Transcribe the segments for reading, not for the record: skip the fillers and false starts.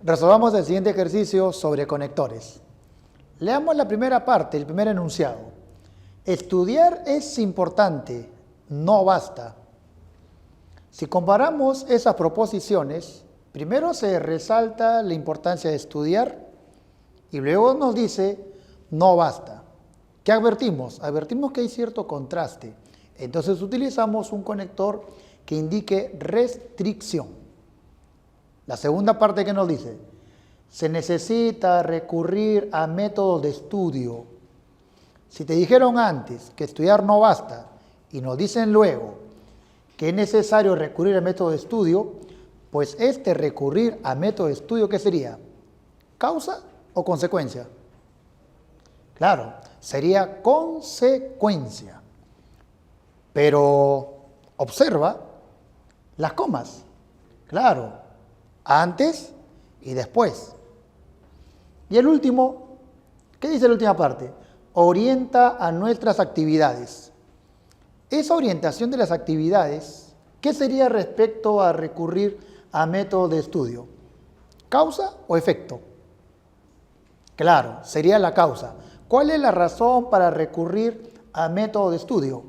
Resolvamos el siguiente ejercicio sobre conectores. Leamos la primera parte, el primer enunciado. Estudiar es importante, no basta. Si comparamos esas proposiciones, primero se resalta la importancia de estudiar y luego nos dice no basta. ¿Qué advertimos? Advertimos que hay cierto contraste. Entonces utilizamos un conector que indique restricción. La segunda parte que nos dice, se necesita recurrir a métodos de estudio. Si te dijeron antes que estudiar no basta y nos dicen luego que es necesario recurrir a método de estudio, pues recurrir a método de estudio, ¿qué sería? ¿Causa o consecuencia? Claro, sería consecuencia. Pero observa las comas. Claro, antes y después. Y el último, ¿qué dice la última parte? Orienta a nuestras actividades. Esa orientación de las actividades, ¿qué sería respecto a recurrir a métodos de estudio? ¿Causa o efecto? Claro, sería la causa. ¿Cuál es la razón para recurrir a método de estudio?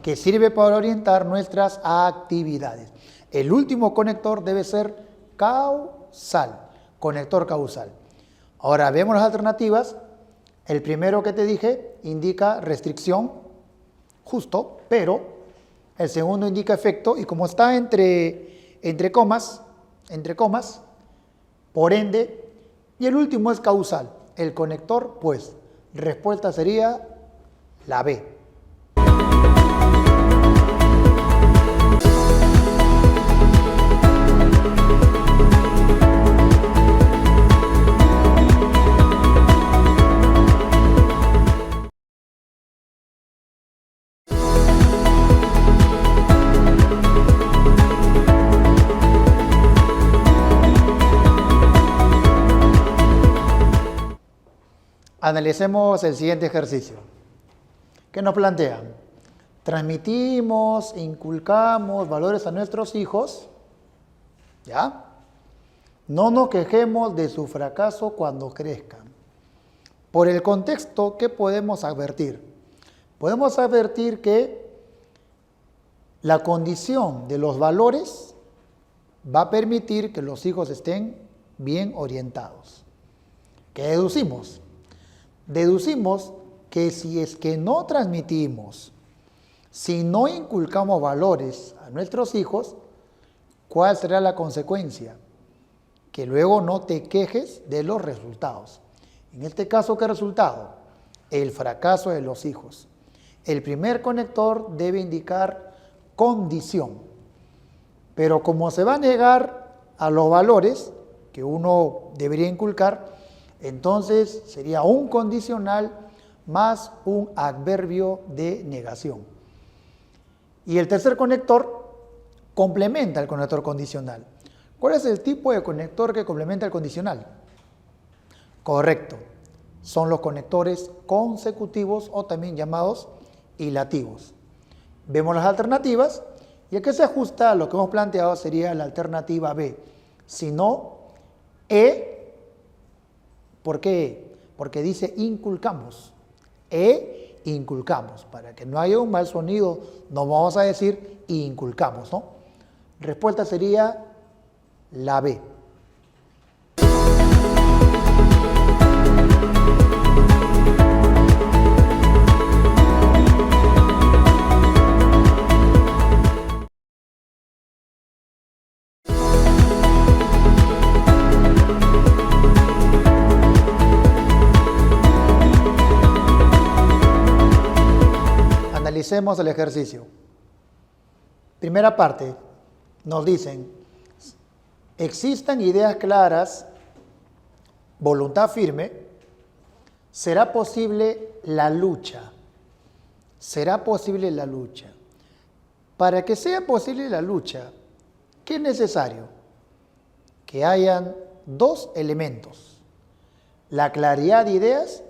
Que sirve para orientar nuestras actividades. El último conector debe ser causal, conector causal. Ahora vemos las alternativas. El primero que te dije indica restricción, justo, pero el segundo indica efecto y como está entre comas, por ende, y el último es causal. El conector, pues, respuesta sería la B. Analicemos el siguiente ejercicio. ¿Qué nos plantean? Transmitimos, inculcamos valores a nuestros hijos, ¿ya? No nos quejemos de su fracaso cuando crezcan. Por el contexto, ¿qué podemos advertir? Podemos advertir que la condición de los valores va a permitir que los hijos estén bien orientados. ¿Qué deducimos? Deducimos que si es que no transmitimos, si no inculcamos valores a nuestros hijos, ¿cuál será la consecuencia? Que luego no te quejes de los resultados. En este caso, ¿qué resultado? El fracaso de los hijos. El primer conector debe indicar condición. Pero como se va a negar a los valores que uno debería inculcar, entonces sería un condicional más un adverbio de negación. Y el tercer conector complementa el conector condicional. ¿Cuál es el tipo de conector que complementa el condicional? Correcto, son los conectores consecutivos o también llamados hilativos. Vemos las alternativas y el que se ajusta a lo que hemos planteado sería la alternativa B. Si no, E. ¿Por qué? Porque dice inculcamos. Inculcamos. Para que no haya un mal sonido, no vamos a decir inculcamos, ¿no? Respuesta sería la B. Analicemos el ejercicio. Primera parte, nos dicen, existan ideas claras, voluntad firme, será posible la lucha. Será posible la lucha. Para que sea posible la lucha, ¿qué es necesario? Que hayan dos elementos, la claridad de ideas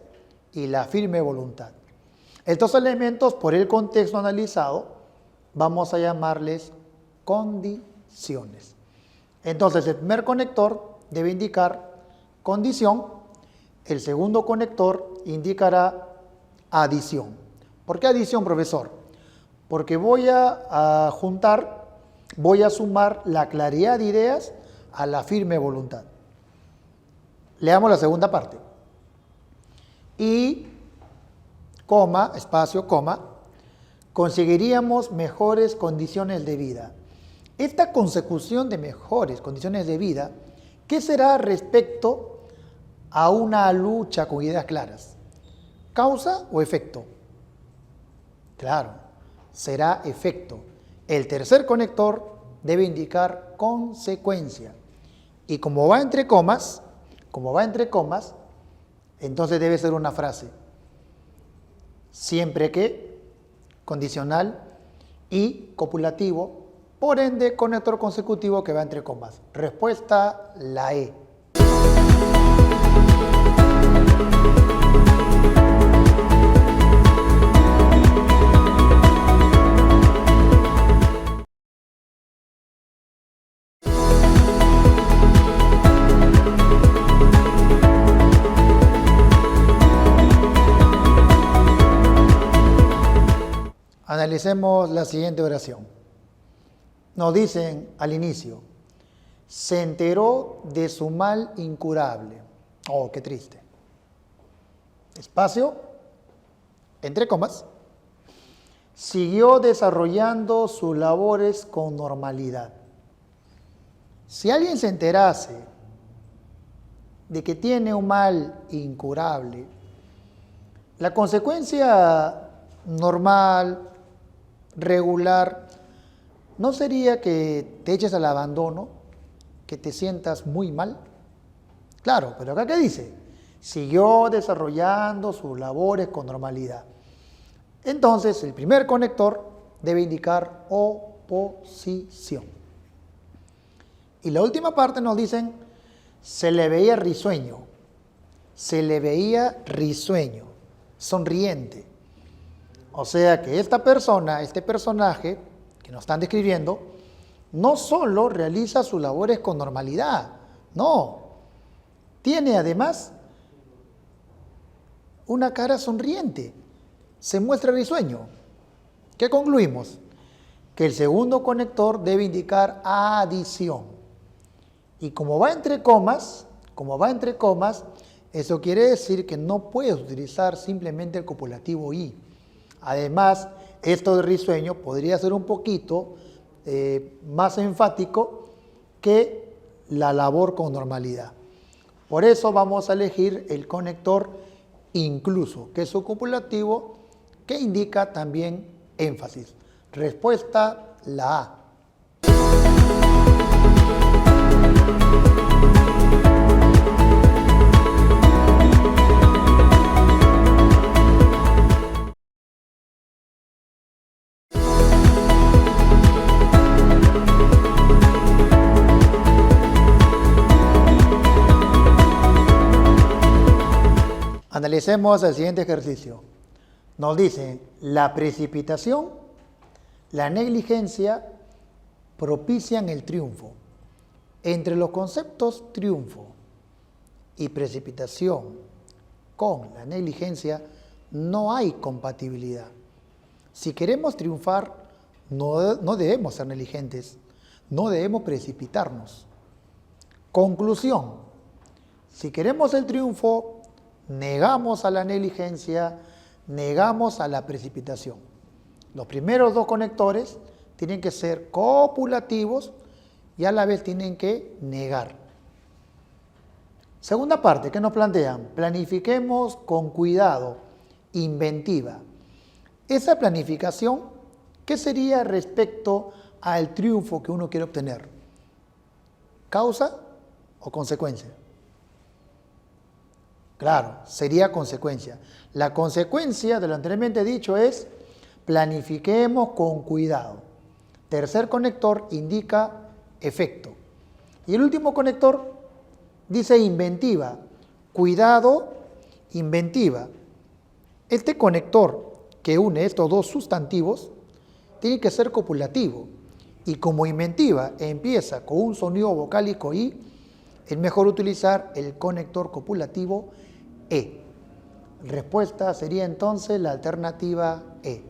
y la firme voluntad. Estos elementos, por el contexto analizado, vamos a llamarles condiciones. Entonces, el primer conector debe indicar condición, el segundo conector indicará adición. ¿Por qué adición, profesor? Porque voy a juntar, voy a sumar la claridad de ideas a la firme voluntad. Leamos la segunda parte. Y, coma, espacio, coma, conseguiríamos mejores condiciones de vida. Esta consecución de mejores condiciones de vida, ¿qué será respecto a una lucha con ideas claras? ¿Causa o efecto? Claro, será efecto. El tercer conector debe indicar consecuencia. Y como va entre comas, entonces debe ser una frase. Siempre que, condicional y copulativo, por ende, conector consecutivo que va entre comas. Respuesta, la E. Analicemos la siguiente oración. Nos dicen al inicio, se enteró de su mal incurable. Oh, qué triste. Espacio, entre comas, siguió desarrollando sus labores con normalidad. Si alguien se enterase de que tiene un mal incurable, la consecuencia normal, regular, ¿no sería que te eches al abandono, que te sientas muy mal? Claro, pero acá ¿qué dice? Siguió desarrollando sus labores con normalidad. Entonces, el primer conector debe indicar oposición. Y la última parte nos dicen, se le veía risueño, sonriente. O sea que esta persona, este personaje que nos están describiendo, no solo realiza sus labores con normalidad, no, tiene además una cara sonriente, se muestra risueño. ¿Qué concluimos? Que el segundo conector debe indicar adición. Y como va entre comas, eso quiere decir que no puedes utilizar simplemente el copulativo y. Además, esto de risueño podría ser un poquito más enfático que la labor con normalidad. Por eso vamos a elegir el conector incluso, que es su copulativo, que indica también énfasis. Respuesta, la A. Analicemos el siguiente ejercicio. Nos dice, la precipitación, la negligencia propician el triunfo. Entre los conceptos triunfo y precipitación con la negligencia no hay compatibilidad. Si queremos triunfar, no debemos ser negligentes, no debemos precipitarnos. Conclusión, si queremos el triunfo, negamos a la negligencia, negamos a la precipitación. Los primeros dos conectores tienen que ser copulativos y a la vez tienen que negar. Segunda parte, ¿qué nos plantean? Planifiquemos con cuidado, inventiva. Esa planificación, ¿qué sería respecto al triunfo que uno quiere obtener? ¿Causa o consecuencia? Claro, sería consecuencia. La consecuencia de lo anteriormente dicho es planifiquemos con cuidado. Tercer conector indica efecto. Y el último conector dice inventiva. Cuidado, inventiva. Este conector que une estos dos sustantivos tiene que ser copulativo. Y como inventiva empieza con un sonido vocálico I, es mejor utilizar el conector copulativo E. Respuesta sería entonces la alternativa E.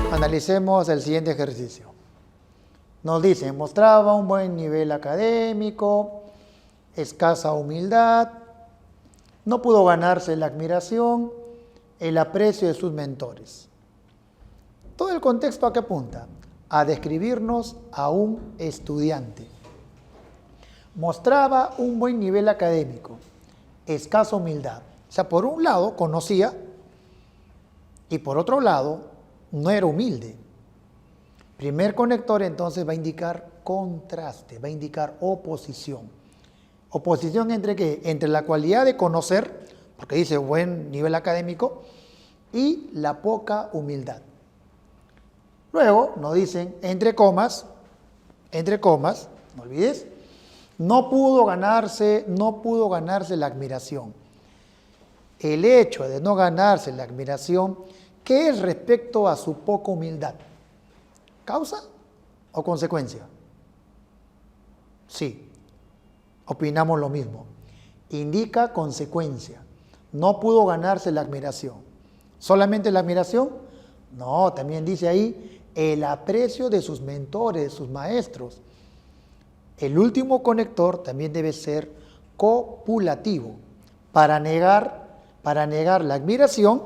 Analicemos el siguiente ejercicio. Nos dice, mostraba un buen nivel académico, escasa humildad, no pudo ganarse la admiración, el aprecio de sus mentores. Todo el contexto a qué apunta? A describirnos a un estudiante. Mostraba un buen nivel académico, escasa humildad. O sea, por un lado conocía y por otro lado no era humilde. Primer conector entonces va a indicar contraste, va a indicar oposición. ¿Oposición entre qué? Entre la cualidad de conocer, porque dice buen nivel académico, y la poca humildad. Luego nos dicen, entre comas, no olvides, no pudo ganarse la admiración. El hecho de no ganarse la admiración, ¿qué es respecto a su poca humildad? ¿Causa o consecuencia? Sí, opinamos lo mismo. Indica consecuencia. No pudo ganarse la admiración. ¿Solamente la admiración? No, también dice ahí el aprecio de sus mentores, de sus maestros. El último conector también debe ser copulativo para negar la admiración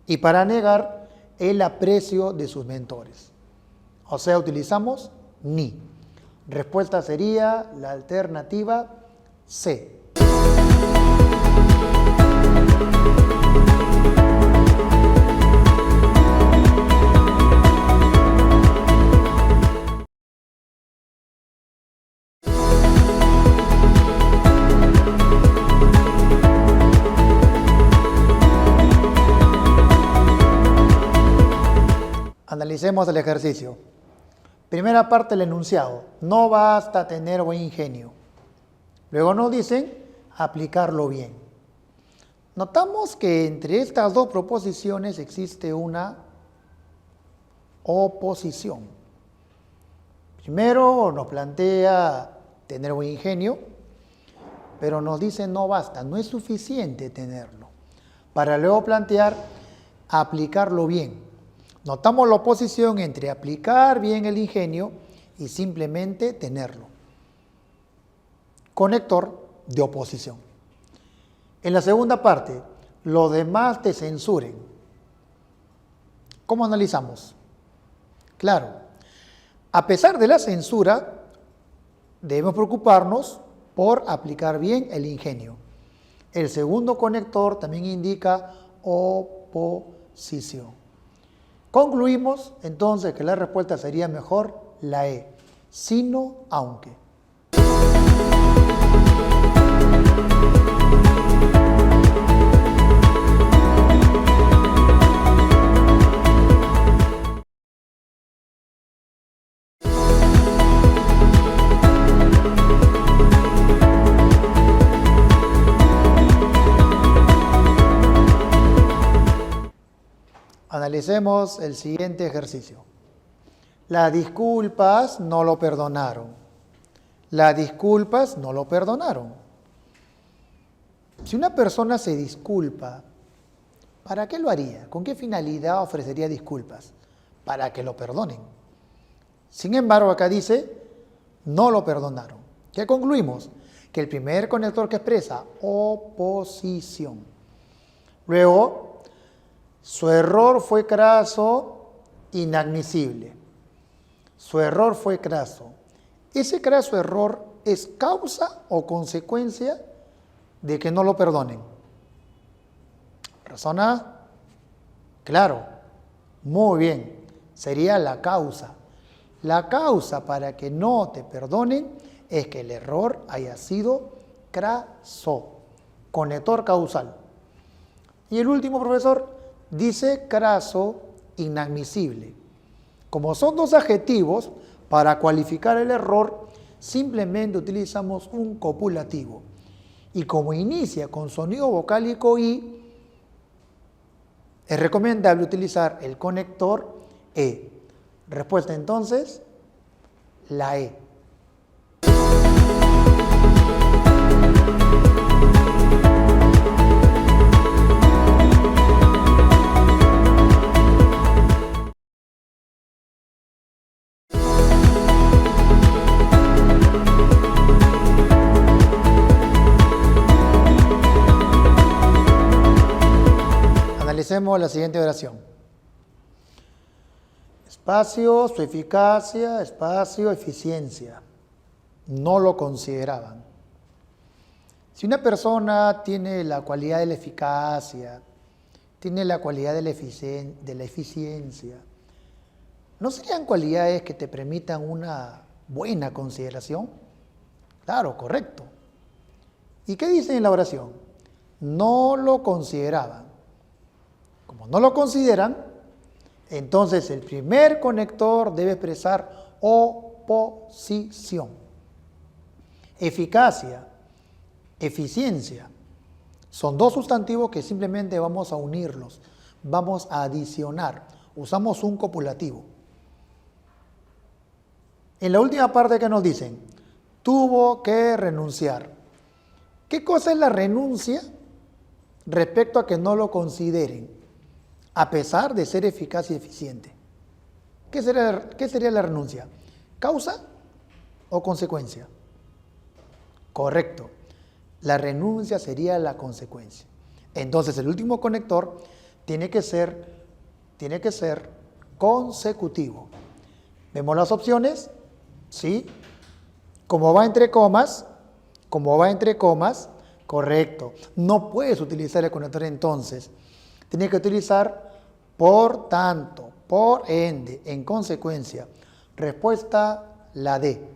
y para negar el aprecio de sus mentores. O sea, utilizamos ni. Respuesta sería la alternativa C. Analicemos el ejercicio. Primera parte del enunciado. No basta tener buen ingenio. Luego nos dicen aplicarlo bien. Notamos que entre estas dos proposiciones existe una oposición. Primero nos plantea tener buen ingenio, pero nos dice no basta, no es suficiente tenerlo. Para luego plantear aplicarlo bien. Notamos la oposición entre aplicar bien el ingenio y simplemente tenerlo. Conector de oposición. En la segunda parte, los demás te censuren. ¿Cómo analizamos? Claro, a pesar de la censura, debemos preocuparnos por aplicar bien el ingenio. El segundo conector también indica oposición. Concluimos entonces que la respuesta sería mejor la E, sino aunque. Analicemos el siguiente ejercicio. Las disculpas no lo perdonaron. Las disculpas no lo perdonaron. Si una persona se disculpa, ¿para qué lo haría? ¿Con qué finalidad ofrecería disculpas? Para que lo perdonen. Sin embargo, acá dice, no lo perdonaron. ¿Qué concluimos? Que el primer conector que expresa oposición. Luego, su error fue craso, inadmisible. Su error fue craso. ¿Ese craso error es causa o consecuencia de que no lo perdonen? ¿Razona? Claro, muy bien. Sería la causa. La causa para que no te perdonen es que el error haya sido craso, conector causal. Y el último, profesor, dice craso, inadmisible. Como son dos adjetivos, para cualificar el error, simplemente utilizamos un copulativo. Y como inicia con sonido vocálico I, es recomendable utilizar el conector E. Respuesta entonces, la E. Analicemos la siguiente oración. Espacio, su eficacia, espacio, eficiencia. No lo consideraban. Si una persona tiene la cualidad de la eficacia, tiene la cualidad de la eficiencia, ¿no serían cualidades que te permitan una buena consideración? Claro, correcto. ¿Y qué dice en la oración? No lo consideraban. Como no lo consideran, entonces el primer conector debe expresar oposición. Eficacia, eficiencia, son dos sustantivos que simplemente vamos a unirlos, vamos a adicionar, usamos un copulativo. En la última parte que nos dicen, tuvo que renunciar. ¿Qué cosa es la renuncia respecto a que no lo consideren? A pesar de ser eficaz y eficiente. ¿Qué sería la renuncia? ¿Causa o consecuencia? Correcto. La renuncia sería la consecuencia. Entonces el último conector tiene que ser consecutivo. ¿Vemos las opciones? Sí. Como va entre comas, correcto. No puedes utilizar el conector entonces. Tiene que utilizar por tanto, por ende, en consecuencia. Respuesta, la D.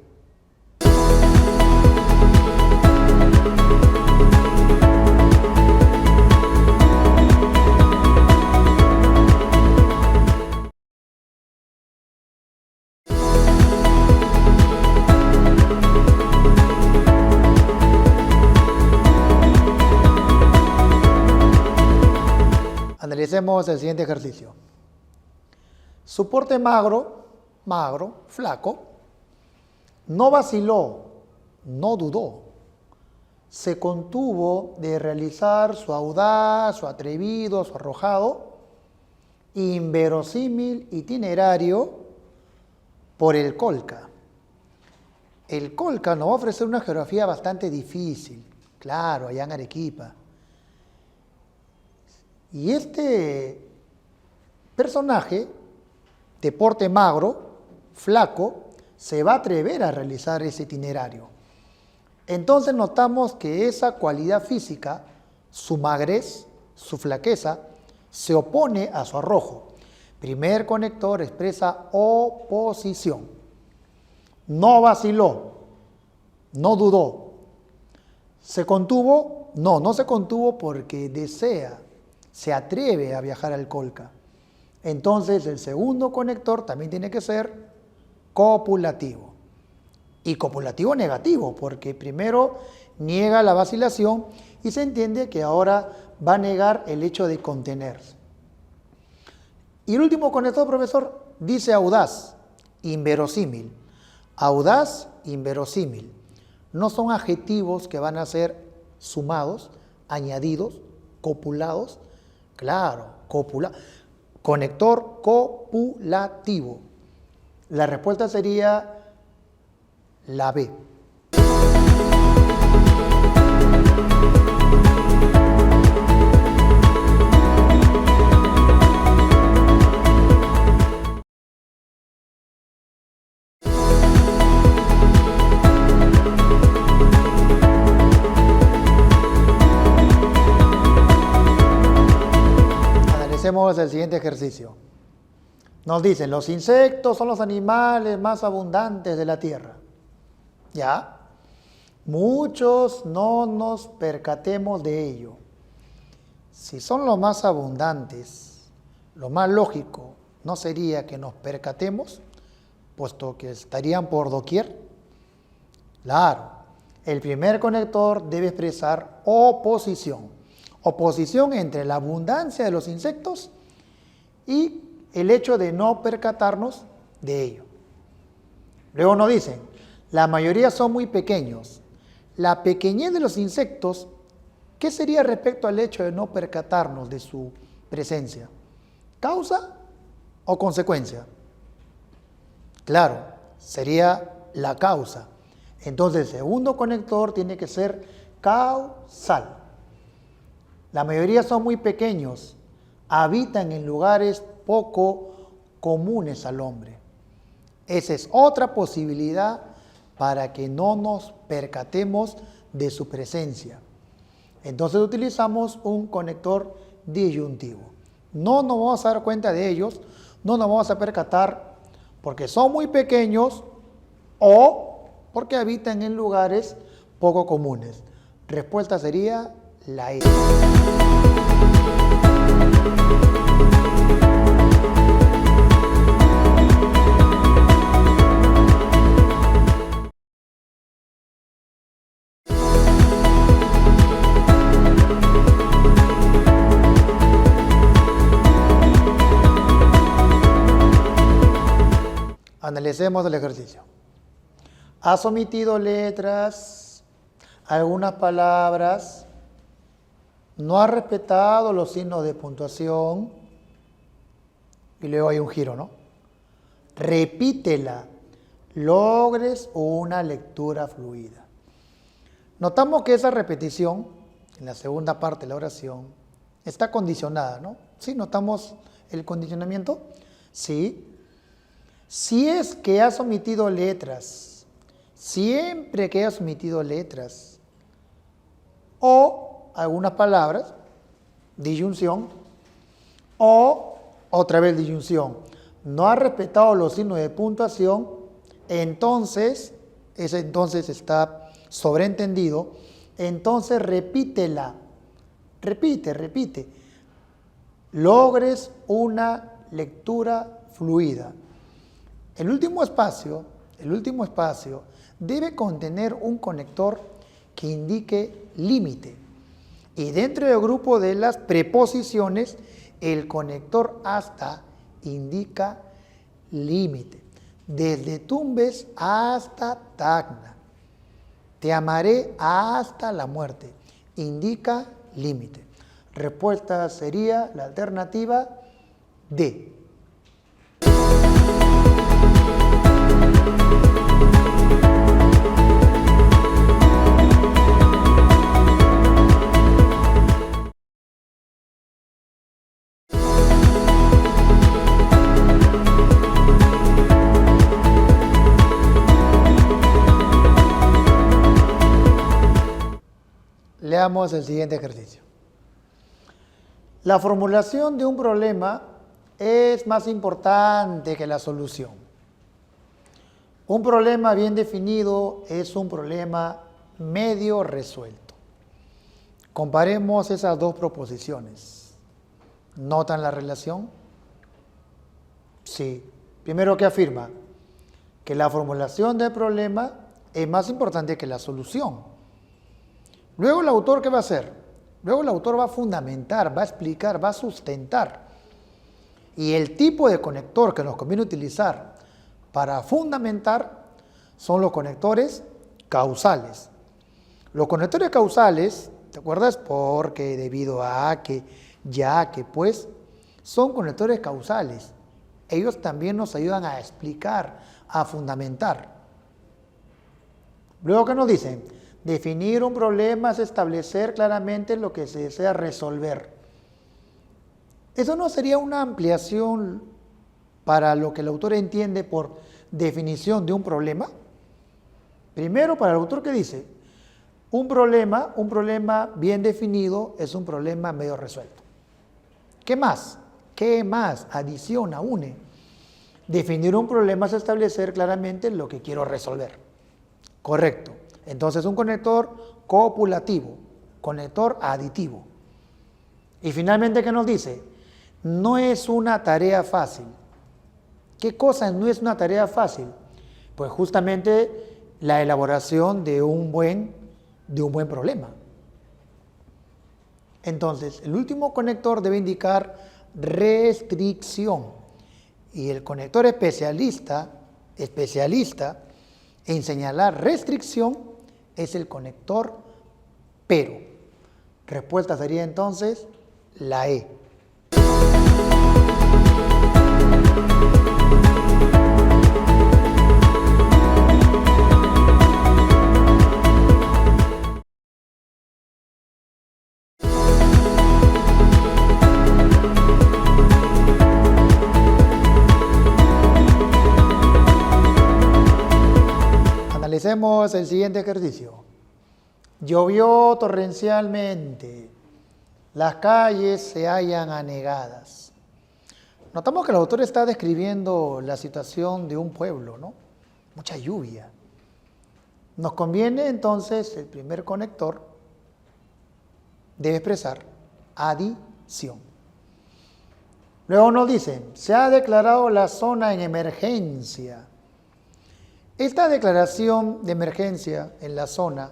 Analicemos el siguiente ejercicio. Su porte magro, flaco, no vaciló, no dudó, se contuvo de realizar su audaz, su atrevido, su arrojado, inverosímil itinerario por el Colca. El Colca nos va a ofrecer una geografía bastante difícil, claro, allá en Arequipa. Y este personaje de porte magro, flaco, se va a atrever a realizar ese itinerario. Entonces notamos que esa cualidad física, su magrez, su flaqueza, se opone a su arrojo. Primer conector expresa oposición. No vaciló, no dudó. ¿Se contuvo? No, no se contuvo porque desea, se atreve a viajar al Colca. Entonces el segundo conector también tiene que ser copulativo. Y copulativo negativo, porque primero niega la vacilación y se entiende que ahora va a negar el hecho de contenerse. Y el último conector, profesor, dice audaz, inverosímil. Audaz, inverosímil. No son adjetivos que van a ser sumados, añadidos, copulados. Claro, conector copulativo. La respuesta sería la B. Hacemos el siguiente ejercicio. Nos dicen, los insectos son los animales más abundantes de la tierra. ¿Ya? Muchos no nos percatemos de ello. Si son los más abundantes, lo más lógico, ¿no sería que nos percatemos, puesto que estarían por doquier? Claro, el primer conector debe expresar oposición. Oposición entre la abundancia de los insectos y el hecho de no percatarnos de ello. Luego nos dicen, la mayoría son muy pequeños. La pequeñez de los insectos, ¿qué sería respecto al hecho de no percatarnos de su presencia? ¿Causa o consecuencia? Claro, sería la causa. Entonces, el segundo conector tiene que ser causal. La mayoría son muy pequeños, habitan en lugares poco comunes al hombre. Esa es otra posibilidad para que no nos percatemos de su presencia. Entonces utilizamos un conector disyuntivo. No nos vamos a dar cuenta de ellos, no nos vamos a percatar porque son muy pequeños o porque habitan en lugares poco comunes. Respuesta sería la E. Analicemos el ejercicio. Has omitido letras, algunas palabras, no has respetado los signos de puntuación y luego hay un giro, ¿no? Repítela, logres una lectura fluida. Notamos que esa repetición, en la segunda parte de la oración, está condicionada, ¿no? ¿Sí? ¿Notamos el condicionamiento? Sí. Si es que has omitido letras, siempre que has omitido letras, o algunas palabras, disyunción, o otra vez disyunción, no has respetado los signos de puntuación, entonces, ese entonces está sobreentendido, entonces repítela, repite, logres una lectura fluida. El último espacio debe contener un conector que indique límite. Y dentro del grupo de las preposiciones, el conector hasta indica límite. Desde Tumbes hasta Tacna. Te amaré hasta la muerte. Indica límite. Respuesta sería la alternativa D. Leamos el siguiente ejercicio. La formulación de un problema es más importante que la solución. Un problema bien definido es un problema medio resuelto. Comparemos esas dos proposiciones. ¿Notan la relación? Sí. Primero, ¿qué afirma? Que la formulación del problema es más importante que la solución. Luego el autor, ¿qué va a hacer? Luego el autor va a fundamentar, va a explicar, va a sustentar. Y el tipo de conector que nos conviene utilizar para fundamentar son los conectores causales. Los conectores causales, ¿te acuerdas? Porque, debido a, que, ya, que, pues, son conectores causales. Ellos también nos ayudan a explicar, a fundamentar. Luego, ¿qué nos dicen? Definir un problema es establecer claramente lo que se desea resolver. ¿Eso no sería una ampliación para lo que el autor entiende por definición de un problema? Primero, para el autor, ¿qué dice? Un problema bien definido es un problema medio resuelto. ¿Qué más? ¿Qué más? Adiciona, une. Definir un problema es establecer claramente lo que quiero resolver. Correcto. Entonces, un conector copulativo, conector aditivo. Y finalmente, ¿qué nos dice? No es una tarea fácil. ¿Qué cosa no es una tarea fácil? Pues justamente la elaboración de un buen problema. Entonces, el último conector debe indicar restricción. Y el conector especialista en señalar restricción es el conector pero. Respuesta sería entonces la E. Analicemos el siguiente ejercicio. Llovió torrencialmente. Las calles se hallan anegadas. Notamos que el autor está describiendo la situación de un pueblo, ¿no? Mucha lluvia. Nos conviene entonces, el primer conector debe expresar adición. Luego nos dice, se ha declarado la zona en emergencia. Esta declaración de emergencia en la zona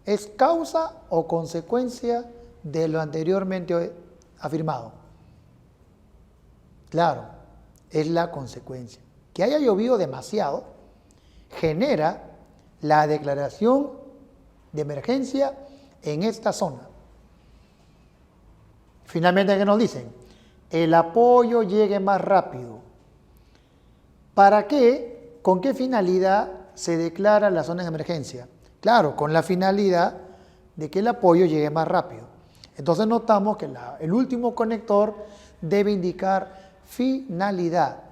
es causa o consecuencia de lo anteriormente afirmado. Claro, es la consecuencia. Que haya llovido demasiado genera la declaración de emergencia en esta zona. Finalmente, ¿qué nos dicen? El apoyo llegue más rápido. ¿Para qué? ¿Con qué finalidad se declara la zona de emergencia? Claro, con la finalidad de que el apoyo llegue más rápido. Entonces notamos que el último conector debe indicar finalidad,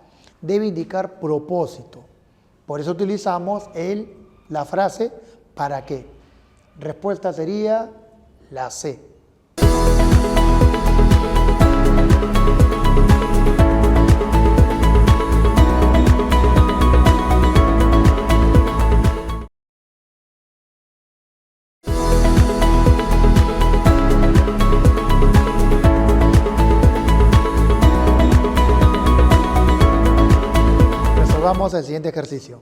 debe indicar propósito. Por eso utilizamos la frase ¿para qué? Respuesta sería la C. Vamos al siguiente ejercicio.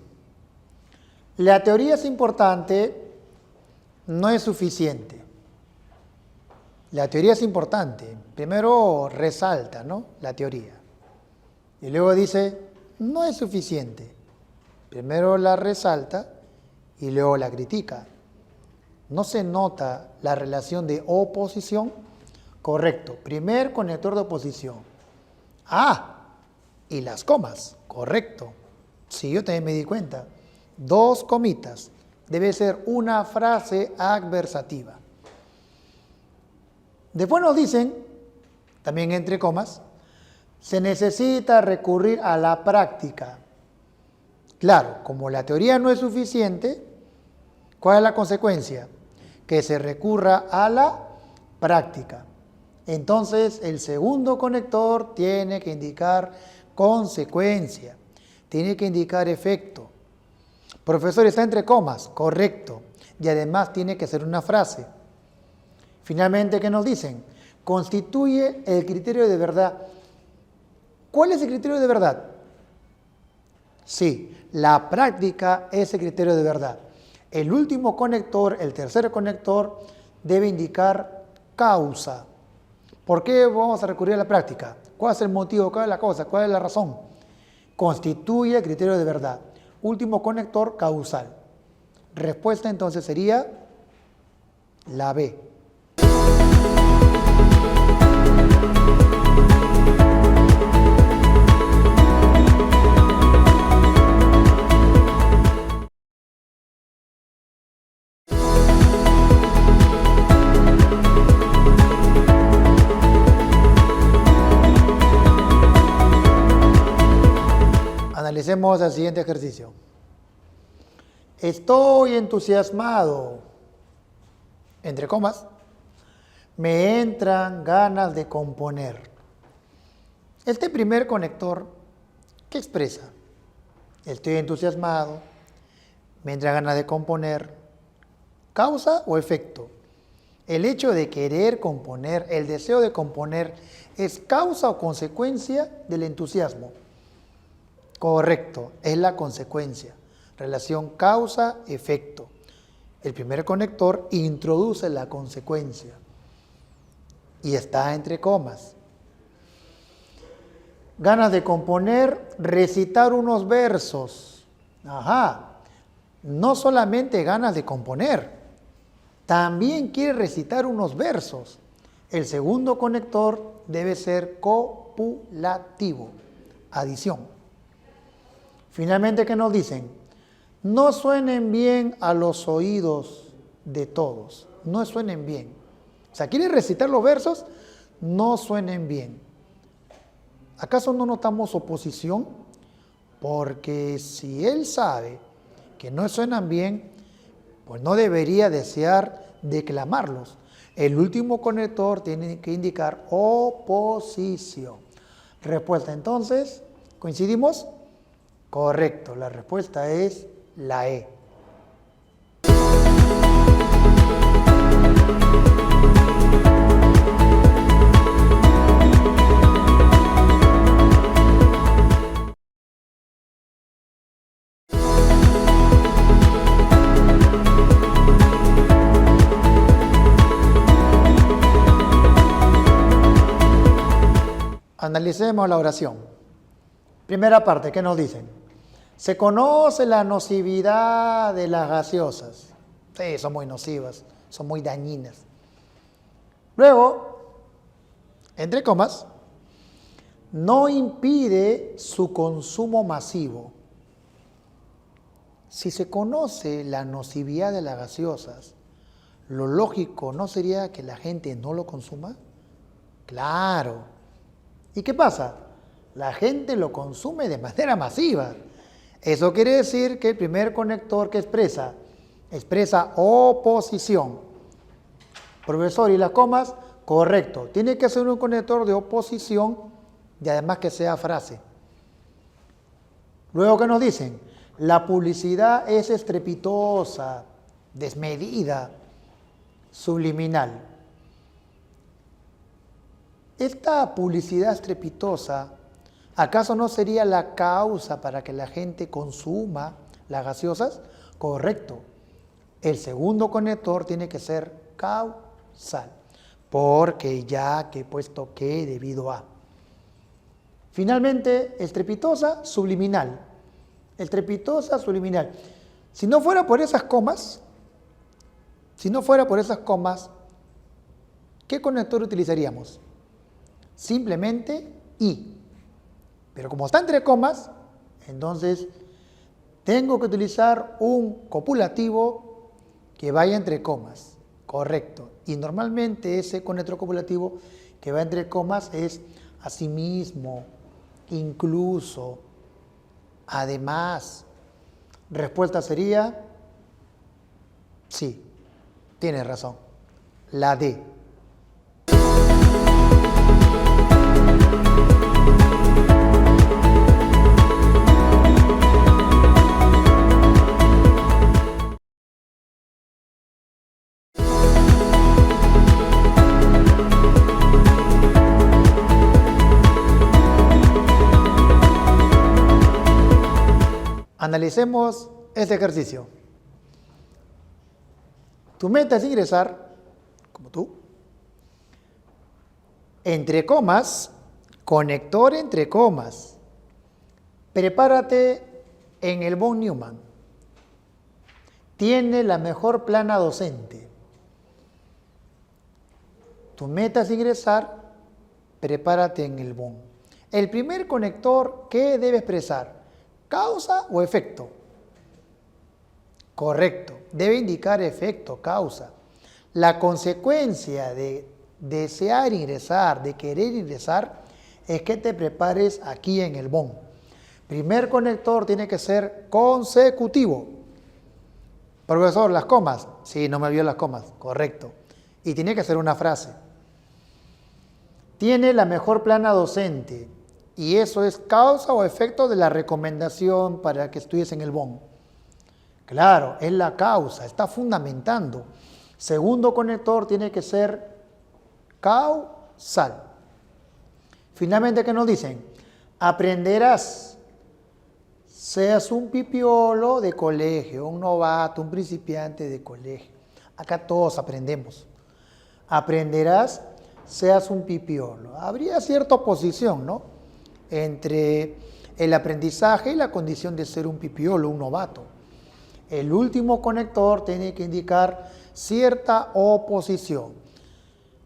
La teoría es importante, no es suficiente. La teoría es importante. Primero resalta, ¿no?, la teoría. Y luego dice, no es suficiente. Primero la resalta y luego la critica. ¿No se nota la relación de oposición? Correcto. Primer conector de oposición. Y las comas. Correcto. Sí, yo también me di cuenta. 2 comitas. Debe ser una frase adversativa. Después nos dicen, también entre comas, se necesita recurrir a la práctica. Claro, como la teoría no es suficiente, ¿cuál es la consecuencia? Que se recurra a la práctica. Entonces, el segundo conector tiene que indicar consecuencia. Tiene que indicar efecto. Profesor, está entre comas. Correcto. Y además tiene que ser una frase. Finalmente, ¿qué nos dicen? Constituye el criterio de verdad. ¿Cuál es el criterio de verdad? Sí, la práctica es el criterio de verdad. El último conector, el tercer conector, debe indicar causa. ¿Por qué vamos a recurrir a la práctica? ¿Cuál es el motivo? ¿Cuál es la cosa? ¿Cuál es la razón? Constituye el criterio de verdad. Último conector, causal. Respuesta entonces sería la B. Analicemos el siguiente ejercicio. Estoy entusiasmado, entre comas, me entran ganas de componer. Este primer conector, ¿qué expresa? Estoy entusiasmado, me entran ganas de componer. ¿Causa o efecto? El hecho de querer componer, el deseo de componer, ¿es causa o consecuencia del entusiasmo? Correcto, es la consecuencia. Relación causa-efecto. El primer conector introduce la consecuencia y está entre comas. Ganas de componer, recitar unos versos. Ajá, no solamente ganas de componer, también quiere recitar unos versos. El segundo conector debe ser copulativo, adición. Finalmente, ¿qué nos dicen? No suenen bien a los oídos de todos, no suenen bien. O sea, quiere recitar los versos, no suenen bien. ¿Acaso no notamos oposición? Porque si él sabe que no suenan bien, pues no debería desear declamarlos. El último conector tiene que indicar oposición. Respuesta entonces, ¿coincidimos? Correcto, la respuesta es la E. Analicemos la oración. Primera parte, ¿qué nos dicen? Se conoce la nocividad de las gaseosas. Sí, son muy nocivas, son muy dañinas. Luego, entre comas, no impide su consumo masivo. Si se conoce la nocividad de las gaseosas, lo lógico no sería que la gente no lo consuma. Claro. ¿Y qué pasa? La gente lo consume de manera masiva. Eso quiere decir que el primer conector que expresa oposición. Profesor, ¿y las comas? Correcto. Tiene que ser un conector de oposición y además que sea frase. Luego, ¿qué nos dicen? La publicidad es estrepitosa, desmedida, subliminal. Esta publicidad estrepitosa, ¿acaso no sería la causa para que la gente consuma las gaseosas? Correcto. El segundo conector tiene que ser causal, porque ya que he puesto que debido a. Finalmente, estrepitosa, subliminal. Estrepitosa, subliminal. Si no fuera por esas comas, ¿qué conector utilizaríamos? Simplemente y. Pero como está entre comas, entonces tengo que utilizar un copulativo que vaya entre comas. Correcto. Y normalmente ese conector copulativo que va entre comas es asimismo, incluso, además. Respuesta sería sí, tienes razón. La D. Analicemos este ejercicio. Tu meta es ingresar, como tú, entre comas, conector entre comas. Prepárate en el von Neumann. Tiene la mejor plana docente. Tu meta es ingresar, prepárate en el von. El primer conector, ¿qué debe expresar? ¿Causa o efecto? Correcto, debe indicar efecto, causa. La consecuencia de desear ingresar, de querer ingresar, es que te prepares aquí en el von. Primer conector tiene que ser consecutivo. Profesor, ¿las comas? Sí, no me olvidé las comas, correcto. Y tiene que ser una frase. Tiene la mejor plana docente. Y eso es causa o efecto de la recomendación para que estudies en el von. Claro, es la causa, está fundamentando. Segundo conector tiene que ser causal. Finalmente, ¿qué nos dicen? Aprenderás seas un pipiolo de colegio, un novato, un principiante de colegio. Acá todos aprendemos. Aprenderás, seas un pipiolo. Habría cierta oposición, ¿no?, entre el aprendizaje y la condición de ser un pipiolo, un novato. El último conector tiene que indicar cierta oposición,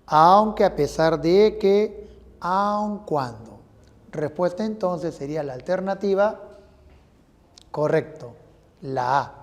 aunque, a pesar de que, aun cuando. Respuesta entonces sería la alternativa, correcto, la A.